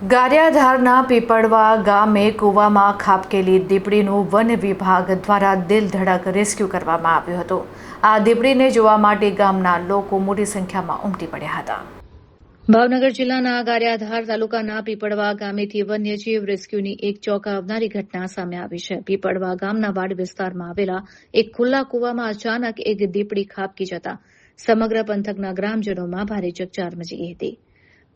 ગારિયાધારના પીપળવા ગામે કૂવામાં ખાબકેલી દીપડીનું વન વિભાગ દ્વારા દિલધડક રેસ્ક્યુ કરવામાં આવ્યું હતું। આ દીપડીને જોવા માટે ગામના લોકો મોટી સંખ્યામાં ઉમટી પડ્યા હતા। ભાવનગર જિલ્લાના ગારિયાધાર તાલુકાના પીપળવા ગામેથી વન્યજીવ રેસ્ક્યુની એક ચોંકાવનારી ઘટના સામે આવી છે। પીપળવા ગામના વાડ વિસ્તારમાં આવેલા એક ખુલ્લા કૂવામાં અચાનક એક દીપડી ખાબકી જતા સમગ્ર પંથકના ગ્રામજનોમાં ભારે ચકચાર મચી ગઈ હતી।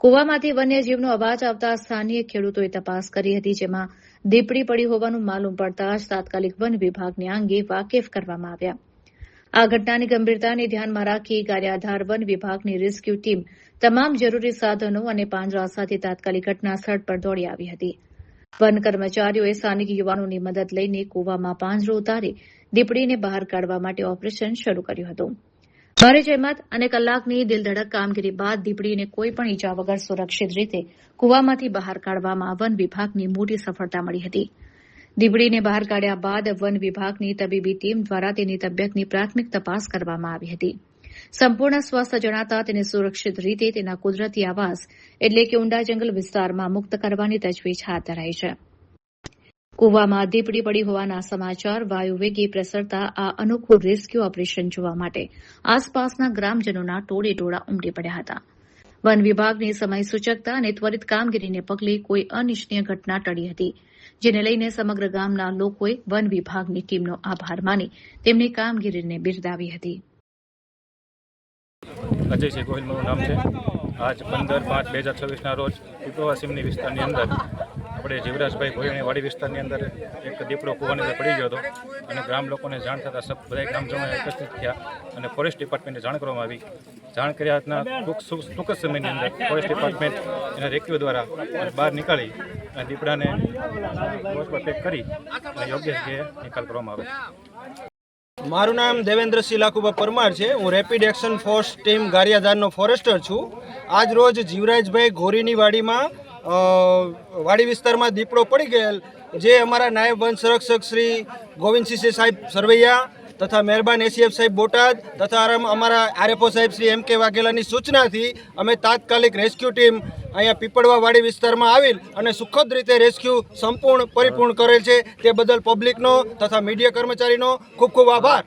કૂવામાંથી વન્યજીવનો અવાજ આવતા સ્થાનિય ખેડૂતોએ તપાસ કરી હતી, જેમાં દીપડી પડી હોવાનું માલુમ પડતા જ તાત્કાલિક વન વિભાગને આ અંગે વાકેફ કરવામાં આવ્યા। આ ઘટનાની ગંભીરતાને ધ્યાનમાં રાખી ગારિયાધાર વન વિભાગની રેસ્ક્યુ ટીમ તમામ જરૂરી સાધનો અને પાંજરા સાથે તાત્કાલિક ઘટના સ્થળ પર દોડી આવી હતી। વન કર્મચારીઓએ સ્થાનિક યુવાનોની મદદ લઈને કૂવામાં પાંજરો ઉતારી દીપડીને બહાર કાઢવા માટે ઓપરેશન શરૂ કર્યું હતું। ભારે જહેમત અને કલાકની દિલધડક કામગીરી બાદ દીપડીને કોઈપણ ઈજા વગર સુરક્ષિત રીતે કૂવામાંથી બહાર કાઢવામાં વન વિભાગની મોટી સફળતા મળી હતી। દીપડીને બહાર કાઢ્યા બાદ વન વિભાગની તબીબી ટીમ દ્વારા તેની તબિયતની પ્રાથમિક તપાસ કરવામાં આવી હતી। સંપૂર્ણ સ્વસ્થ જણાતા તેને સુરક્ષિત રીતે તેના કુદરતી આવાસ એટલે કે ઊંડા જંગલ વિસ્તારમાં મુક્ત કરવાની તજવીજ હાથ ધરાઈ છે। કૂવામાં દીપડી પડી હોવાના સમાચાર વાયુવેગે પ્રસરતા આ અનોખું રેસ્ક્યુ ઓપરેશન જોવા માટે આસપાસના ગ્રામજનોના ટોળેટોળા ઉમટી પડ્યા હતા। વન વિભાગની સમય સૂચકતા અને ત્વરિત કામગીરીને પગલે કોઈ અનિચ્છનીય ઘટના ટળી હતી, જેને લઈને સમગ્ર ગામના લોકોએ વન વિભાગની ટીમનો આભાર માની તેમની કામગીરીને બિરદાવી હતી। અજયસિંહ ગોહિલ મારું નામ છે। આજ 15/5/2026ના રોજ પીપળવા સીમની વિસ્તારની અંદર આપણે જીવરાજભાઈ ભોયણી વાડી વિસ્તારની અંદર એક દીપડો કૂવાની અંદર પડી ગયો હતો અને ગ્રામ લોકોને જાણ થતાં બધા ગ્રામજનો એકત્રિત થયા અને ફોરેસ્ટ ડિપાર્ટમેન્ટને જાણ કરવામાં આવી। જાણ કર્યાના ટૂંક જ સમયની અંદર ફોરેસ્ટ ડિપાર્ટમેન્ટ એના રેસ્ક્યુ દ્વારા બહાર નીકાળી અને દીપડાને બોક્સ પર પેક કરી અને યોગ્ય જગ્યાએ નિકાલ કરવામાં આવે। મારું નામ દેવેન્દ્રસિંહ લાખુબા પરમાર છે। હું રેપિડ એક્શન ફોર્સ ટીમ ગારિયાધારનો ફોરેસ્ટર છું। આજ રોજ જીવરાજભાઈ ઘોરીની વાડીમાં વાડી વિસ્તારમાં દીપડો પડી ગયેલ, જે અમારા નાયબ વન સંરક્ષક શ્રી ગોવિંદસિંહ સાહેબ સરવૈયા તથા મહેરબાન એસીએફ સાહેબ બોટાદ તથા અમારા આરએફઓ સાહેબ શ્રી એમ કે વાઘેલાની સૂચનાથી અમે તાત્કાલિક રેસ્ક્યુ ટીમ અહીંયા પીપળવા વાડી વિસ્તારમાં આવેલ અને સુખદ રીતે રેસ્ક્યુ સંપૂર્ણ પરિપૂર્ણ કરેલ છે। તે બદલ પબ્લિકનો તથા મીડિયા કર્મચારીનો ખૂબ ખૂબ આભાર।